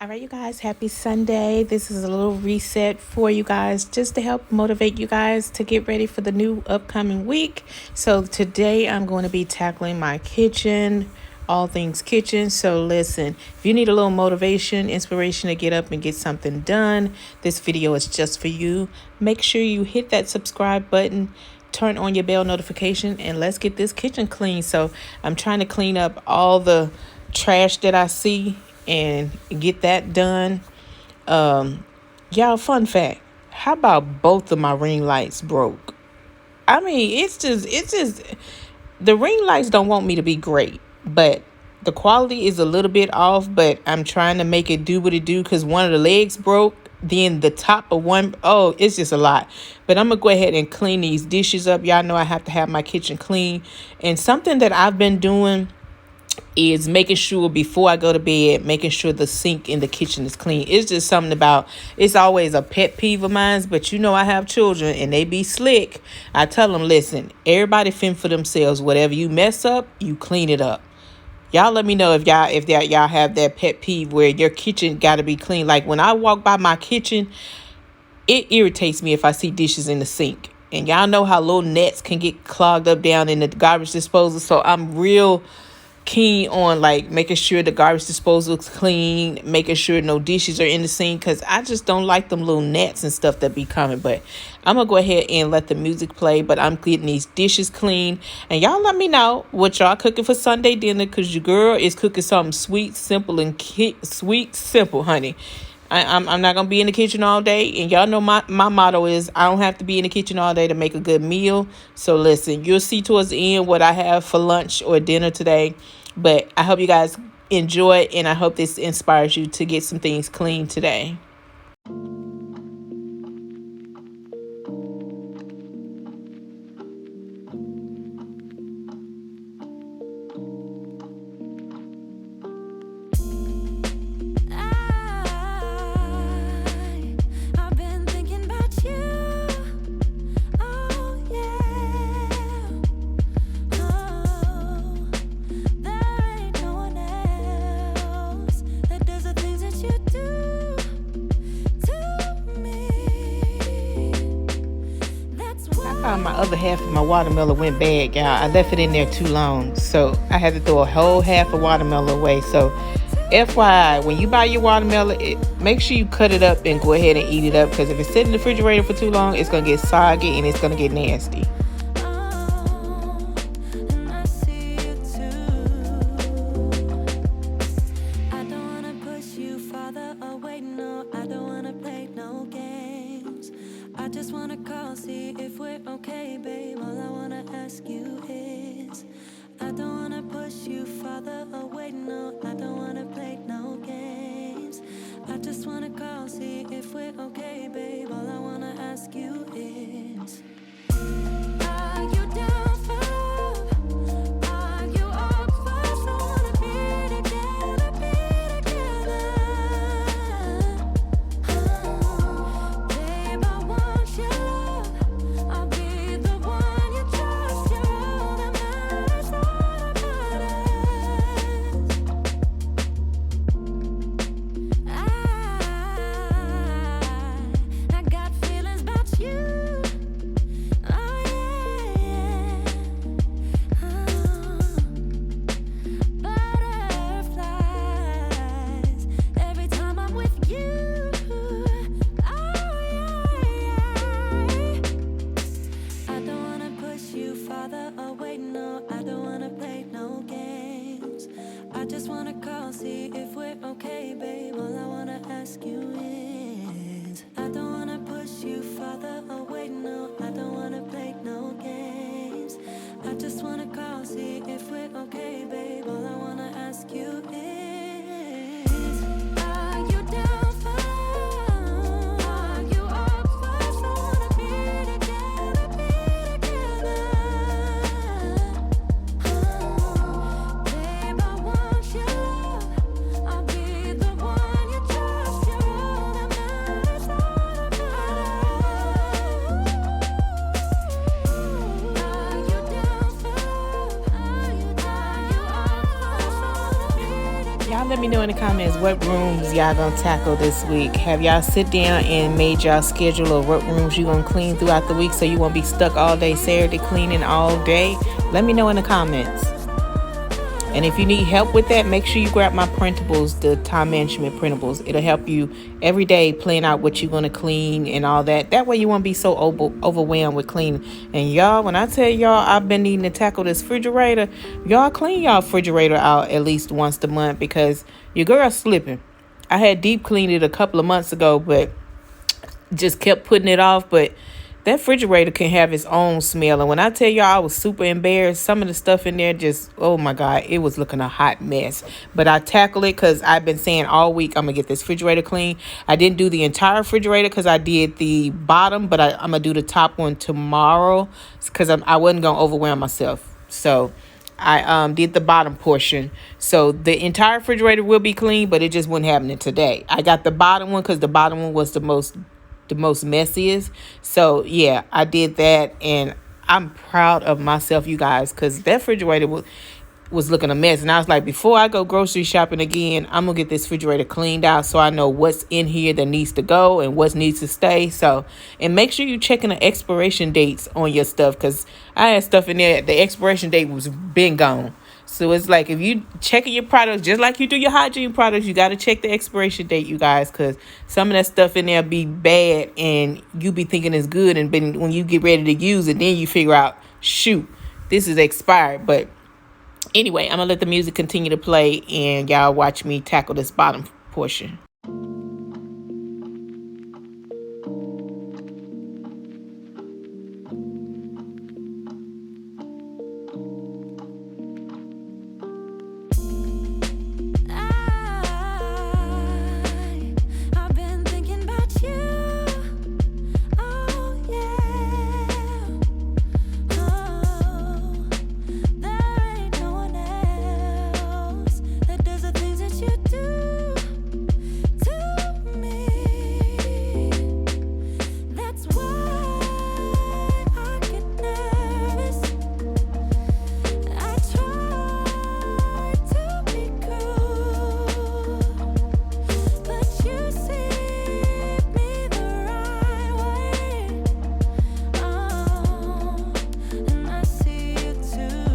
All right, you guys, happy Sunday. This is a little reset for you guys just to help motivate you guys to get ready for the new upcoming week. So, today I'm going to be tackling my kitchen, all things kitchen. So, listen, if you need a little motivation, inspiration to get up and get something done, this video is just for you. Make sure you hit that subscribe button. Turn on your bell notification and let's get this kitchen clean. So, I'm trying to clean up all the trash that I see and get that done. Y'all, fun fact, how about both of my ring lights broke? I mean, it's just the ring lights don't want me to be great, but the quality is a little bit off, but I'm trying to make it do what it do because one of the legs broke, then the top of one, oh, it's just a lot. But I'm gonna go ahead and clean these dishes up. Y'all know I have to have my kitchen clean, and something that I've been doing is making sure before I go to bed, making sure the sink in the kitchen is clean. It's just something about, it's always a pet peeve of mine, but you know I have children and they be slick. I tell them, listen, everybody fend for themselves. Whatever you mess up, you clean it up. Y'all let me know if y'all have that pet peeve where your kitchen got to be clean. Like when I walk by my kitchen, it irritates me if I see dishes in the sink. And y'all know how little nets can get clogged up down in the garbage disposal. So I'm real keen on like making sure the garbage disposal is clean, making sure no dishes are in the sink, because I just don't like them little gnats and stuff that be coming. But I'm gonna go ahead and let the music play, but I'm getting these dishes clean. And y'all let me know what y'all cooking for Sunday dinner, because your girl is cooking something sweet, simple, and sweet, simple, honey. I'm not going to be in the kitchen all day. And y'all know my motto is I don't have to be in the kitchen all day to make a good meal. So listen, you'll see towards the end what I have for lunch or dinner today. But I hope you guys enjoy it, and I hope this inspires you to get some things clean today. I've been thinking about you. Oh yeah. Oh, there ain't no one else that does the things that you do to me. That's I why found my other half of my watermelon went bad, y'all. I left it in there too long, so I had to throw a whole half of watermelon away. So FYI, when you buy your watermelon, make sure you cut it up and go ahead and eat it up, because if it's sitting in the refrigerator for too long, it's going to get soggy and it's going to get nasty. and I see you too. I don't wanna push you farther away, no. I don't wanna play no games. I just wanna call, see if we're okay, babe. All I wanna ask you is, I don't wanna push you farther away, no. I don't wanna play no games. I just wanna call, see if we're okay, babe. All I wanna ask you is, are you down for love? Are you up for wanna be together, be together? Babe, I want your love. I'll be the one you trust. You're all that matters, all that matters. I got feelings about you. Oh yeah, butterflies every time I'm with you. Oh yeah. I don't wanna push you farther away, no. I don't wanna play no games. I just wanna call, see if we're okay, babe. All I wanna ask you is, I don't wanna push you farther away, no. I don't wanna play no games. I just wanna call, see if we're okay, babe. All I wanna ask you is, are you down for let me know in the comments what rooms y'all gonna tackle this week. Have y'all sit down and made y'all schedule of what rooms you gonna clean throughout the week so you won't be stuck all day Saturday cleaning all day? Let me know in the comments. And if you need help with that, make sure you grab my printables, the time management printables. It'll help you every day plan out what you're going to clean and all that. That way you won't be so overwhelmed with cleaning. And y'all, when I tell y'all I've been needing to tackle this refrigerator, y'all clean y'all refrigerator out at least once a month because your girl's slipping. I had deep cleaned it a couple of months ago, but just kept putting it off. But that refrigerator can have its own smell. And when I tell y'all I was super embarrassed, some of the stuff in there just, oh my God, it was looking a hot mess. But I tackled it because I've been saying all week I'm going to get this refrigerator clean. I didn't do the entire refrigerator because I did the bottom, but I'm going to do the top one tomorrow because I wasn't going to overwhelm myself. So I did the bottom portion. So the entire refrigerator will be clean, but it just wasn't happening today. I got the bottom one because the bottom one was the most messiest. So yeah, I did that, and I'm proud of myself, you guys, because that refrigerator was looking a mess. And I was like, before I go grocery shopping again, I'm gonna get this refrigerator cleaned out so I know what's in here that needs to go and what needs to stay. So, and make sure you checking the expiration dates on your stuff, because I had stuff in there the expiration date was been gone. So it's like, if you checking your products just like you do your hygiene products, you got to check the expiration date, you guys, because some of that stuff in there be bad and you be thinking it's good, and when you get ready to use it, then you figure out, shoot, this is expired. But anyway, I'm gonna let the music continue to play and y'all watch me tackle this bottom portion. I've been thinking about you. Oh yeah. Oh, there ain't no one else that does the things that you do to me. That's why I get nervous. I try to be cool, but you see me the right way. Oh, and I see you too.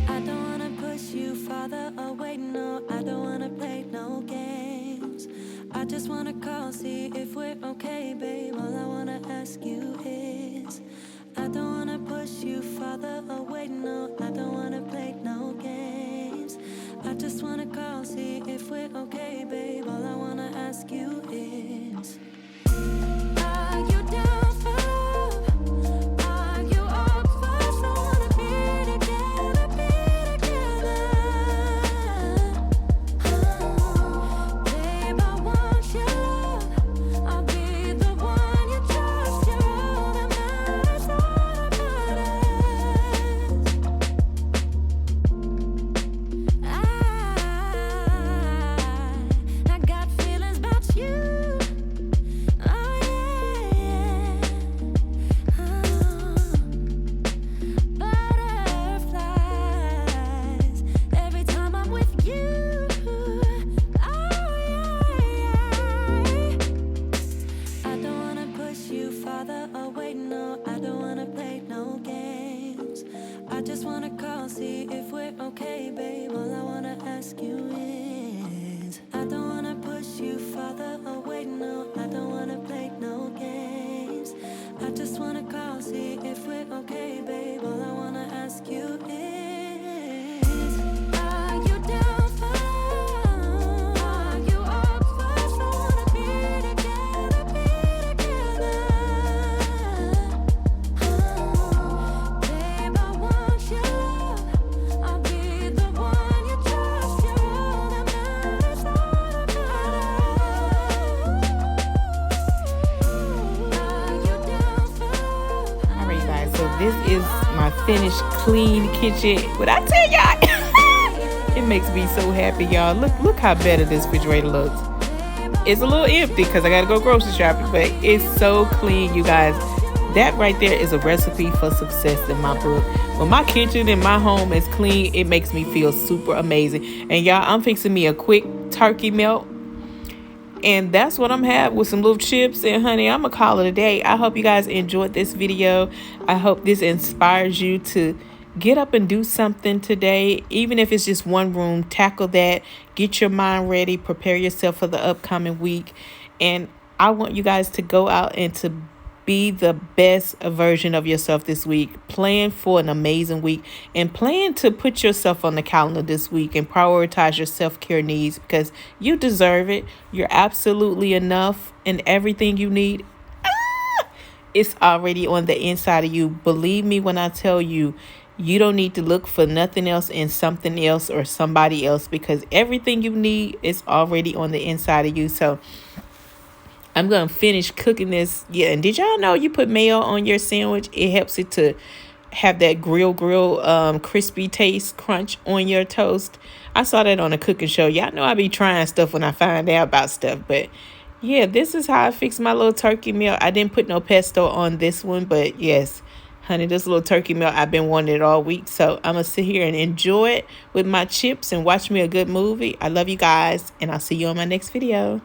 I don't wanna push you farther away, no. I don't wanna play no games. I just wanna call, see if we're okay, babe. All I wanna ask you is, I don't wanna push you farther away, no. I don't wanna play no games. I just wanna call, see if we're okay, babe. All I wanna ask you is, are you down for love? Are you up for us? I wanna be together, be together. Babe, I want your love. I'll be the one you trust. You're all that matters, all that matters. I got feelings about you. Oh yeah, butterflies every time I'm with you. Oh yeah. I don't wanna push you farther away, no. I don't wanna play no games. I just wanna call, see if we're okay, babe. All I wanna ask you is, I don't wanna push you farther away, no. I don't wanna play no games. I just wanna call, see if we're okay, babe. All I wanna ask you is, are you down for love? Are you up for us? I wanna be together, be together. Babe, I want your love. I'll be the one you trust. You're all that matters, all that matters. Are you down for love? All right, guys, so this is my finished clean kitchen. What I tell y'all, it makes me so happy, y'all. Look how better this refrigerator looks. It's a little empty because I gotta go grocery shopping, but it's so clean, you guys. That right there is a recipe for success in my book. When my kitchen and my home is clean, it makes me feel super amazing. And y'all, I'm fixing me a quick turkey melt, and that's what I'm having with some little chips. And honey, I'm gonna call it a day. I hope you guys enjoyed this video. I hope this inspires you to get up and do something today. Even if it's just one room, tackle that. Get your mind ready. Prepare yourself for the upcoming week. And I want you guys to go out and to be the best version of yourself this week. Plan for an amazing week, and plan to put yourself on the calendar this week and prioritize your self-care needs, because you deserve it. You're absolutely enough, and everything you need, it's already on the inside of you. Believe me when I tell you, you don't need to look for nothing else in something else or somebody else, because everything you need is already on the inside of you. So I'm going to finish cooking this. Yeah, and did y'all know you put mayo on your sandwich? It helps it to have that grill crispy taste, crunch on your toast. I saw that on a cooking show. Y'all know I be trying stuff when I find out about stuff. But yeah, this is how I fix my little turkey meal. I didn't put no pesto on this one, but yes, honey, this little turkey meal, I've been wanting it all week. So I'm going to sit here and enjoy it with my chips and watch me a good movie. I love you guys, and I'll see you on my next video.